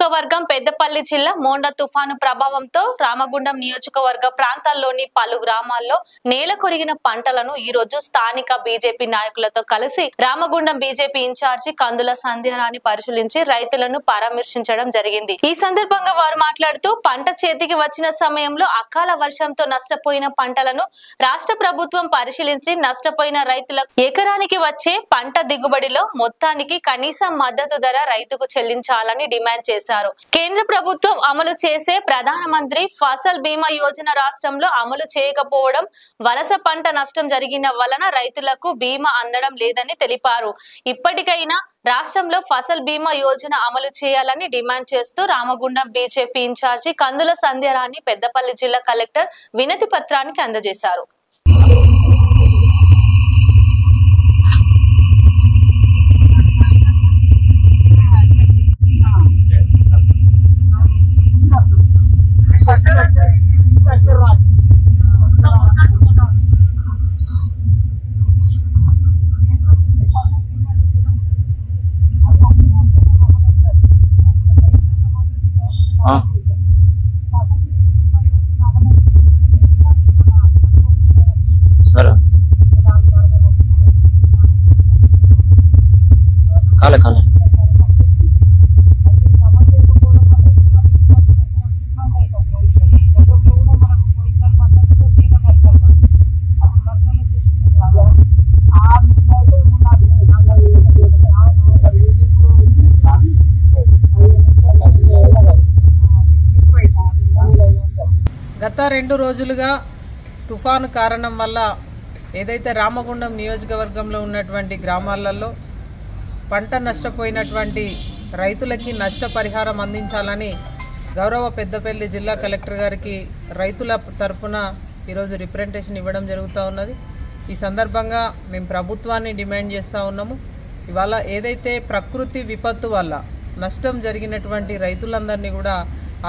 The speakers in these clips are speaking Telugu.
నియోజకవర్గం పెద్దపల్లి జిల్లా మోండా తుఫాను ప్రభావంతో రామగుండం నియోజకవర్గ ప్రాంతాల్లోని పలు గ్రామాల్లో నేల కొరిగిన పంటలను ఈ రోజు స్థానిక బీజేపీ నాయకులతో కలిసి రామగుండం బీజేపీ ఇన్ఛార్జి కందుల సంధ్యారాణి పరిశీలించి రైతులను పరామర్శించడం జరిగింది। ఈ సందర్భంగా వారు మాట్లాడుతూ పంట చేతికి వచ్చిన సమయంలో అకాల వర్షంతో నష్టపోయిన పంటలను రాష్ట్ర ప్రభుత్వం పరిశీలించి నష్టపోయిన రైతులకు ఎకరానికి వచ్చే పంట దిగుబడిలో మొత్తానికి కనీస మద్దతు ధర రైతుకు చెల్లించాలని డిమాండ్ చేశారు। కేంద్ర ప్రభుత్వం అమలు చేసే ప్రధానమంత్రి ఫసల్ బీమా యోజన రాష్ట్రంలో అమలు చేయకపోవడం వలస పంట నష్టం జరిగిన వలన రైతులకు బీమా అందడం లేదని తెలిపారు। ఇప్పటికైనా రాష్ట్రంలో ఫసల్ బీమా యోజన అమలు చేయాలని డిమాండ్ చేస్తూ రామగుండం బీజేపీ ఇన్ఛార్జి కందుల సంధ్యారాణి పెద్దపల్లి జిల్లా కలెక్టర్ వినతి పత్రానికి అందజేశారు। గత 2 రోజులుగా తుఫాను కారణం వల్ల ఏదైతే రామగుండం నియోజకవర్గంలో ఉన్నటువంటి గ్రామాలలో పంట నష్టపోయినటువంటి రైతులకి నష్టపరిహారం అందించాలని గౌరవ పెద్దపల్లి జిల్లా కలెక్టర్ గారికి రైతుల తరపున ఈరోజు రిప్రజెంటేషన్ ఇవ్వడం జరుగుతూ ఉన్నది। ఈ సందర్భంగా మేము ప్రభుత్వాన్ని డిమాండ్ చేస్తూ ఉన్నాము। ఇవాళ ఏదైతే ప్రకృతి విపత్తు వల్ల నష్టం జరిగినటువంటి రైతులందరినీ కూడా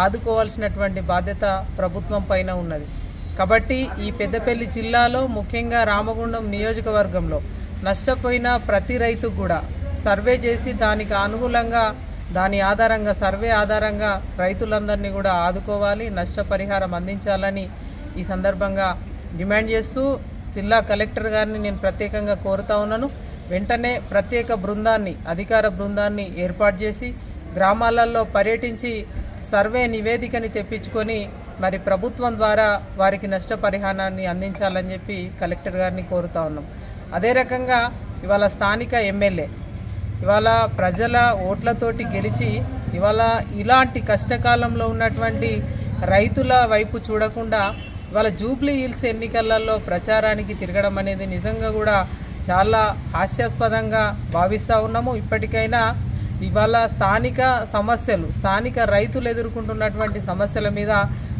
ఆదుకోవాల్సినటువంటి బాధ్యత ప్రభుత్వం పైన ఉన్నది। కాబట్టి ఈ పెద్దపల్లి జిల్లాలో ముఖ్యంగా రామగుండం నియోజకవర్గంలో నష్టపోయిన ప్రతి రైతు కూడా సర్వే చేసి దానికి అనుకూలంగా దాని ఆధారంగా సర్వే ఆధారంగా రైతులందరినీ కూడా ఆదుకోవాలి, నష్టపరిహారం అందించాలని ఈ సందర్భంగా డిమాండ్ చేస్తూ జిల్లా కలెక్టర్ గారిని నేను ప్రత్యేకంగా కోరుతా ఉన్నాను। వెంటనే ప్రత్యేక బృందాన్ని అధికార బృందాన్ని ఏర్పాటు చేసి గ్రామాలలో పర్యటించి సర్వే నివేదికని తెప్పించుకొని మరి ప్రభుత్వం ద్వారా వారికి నష్టపరిహారాన్ని అందించాలని చెప్పి కలెక్టర్ గారిని కోరుతా ఉన్నాం। అదే రకంగా ఇవాళ స్థానిక ఎమ్మెల్యే ఇవాళ ప్రజల ఓట్లతోటి గెలిచి ఇవాళ ఇలాంటి కష్టకాలంలో ఉన్నటువంటి రైతుల వైపు చూడకుండా ఇవాళ జూబ్లీ హిల్స్ ఎన్నికలలో ప్రచారానికి తిరగడం అనేది నిజంగా కూడా చాలా హాస్యాస్పదంగా భావిస్తూ ఉన్నాము। ఇప్పటికైనా ఇవాళ స్థానిక సమస్యలు స్థానిక రైతులు ఎదుర్కొంటున్నటువంటి సమస్యల మీద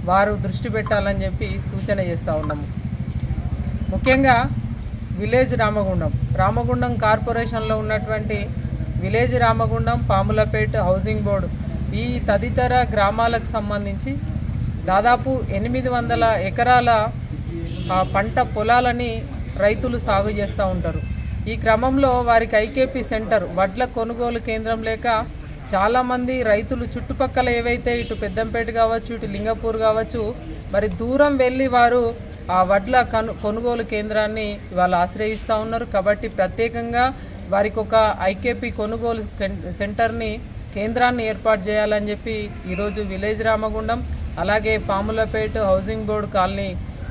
వారు దృష్టి పెట్టాలని చెప్పి సూచన చేస్తూ ఉన్నాము। ముఖ్యంగా విలేజ్ రామగుండం కార్పొరేషన్లో ఉన్నటువంటి విలేజ్ రామగుండం, పాములపేట హౌసింగ్ బోర్డు ఈ తదితర గ్రామాలకు సంబంధించి దాదాపు 800 ఎకరాల పంట పొలాలని రైతులు సాగు చేస్తూ ఉంటారు। ఈ క్రమంలో వారికి ఐకేపీ సెంటర్ వడ్ల కొనుగోలు కేంద్రం లేక చాలామంది రైతులు చుట్టుపక్కల ఏవైతే ఇటు పెద్దంపేట కావచ్చు ఇటు లింగపూర్ కావచ్చు మరి దూరం వెళ్ళి వారు ఆ వడ్ల కొనుగోలు కేంద్రాన్ని వాళ్ళు ఆశ్రయిస్తూ ఉన్నారు। కాబట్టి ప్రత్యేకంగా వారికి ఒక ఐకేపీ కొనుగోలు సెంటర్ని కేంద్రాన్ని ఏర్పాటు చేయాలని చెప్పి ఈరోజు విలేజ్ రామగుండం అలాగే పాములపేట హౌసింగ్ బోర్డు కాలనీ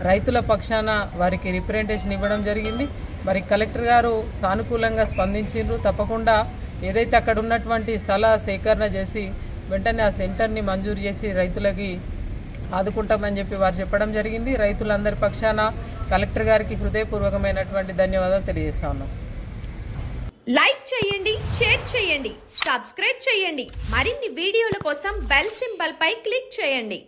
రైతుల పక్షాన వారికి రిప్రజెంటేషన్ ఇవ్వడం జరిగింది। మరి కలెక్టర్ గారు సానుకూలంగా స్పందించారు। తప్పకుండా ఏదైతే అక్కడ ఉన్నటువంటి స్థల సేకరణ చేసి వెంటనే ఆ సెంటర్ని మంజూరు చేసి రైతులకి ఆదుకుంటామని చెప్పి వారు చెప్పడం జరిగింది। రైతులందరి పక్షాన కలెక్టర్ గారికి హృదయపూర్వకమైనటువంటి ధన్యవాదాలు తెలియజేస్తా ఉన్నాం। లైక్ చేయండి, షేర్ చేయండి, సబ్స్క్రైబ్ చేయండి। మరిన్ని వీడియోల కోసం బెల్ సింబల్ పై క్లిక్ చేయండి।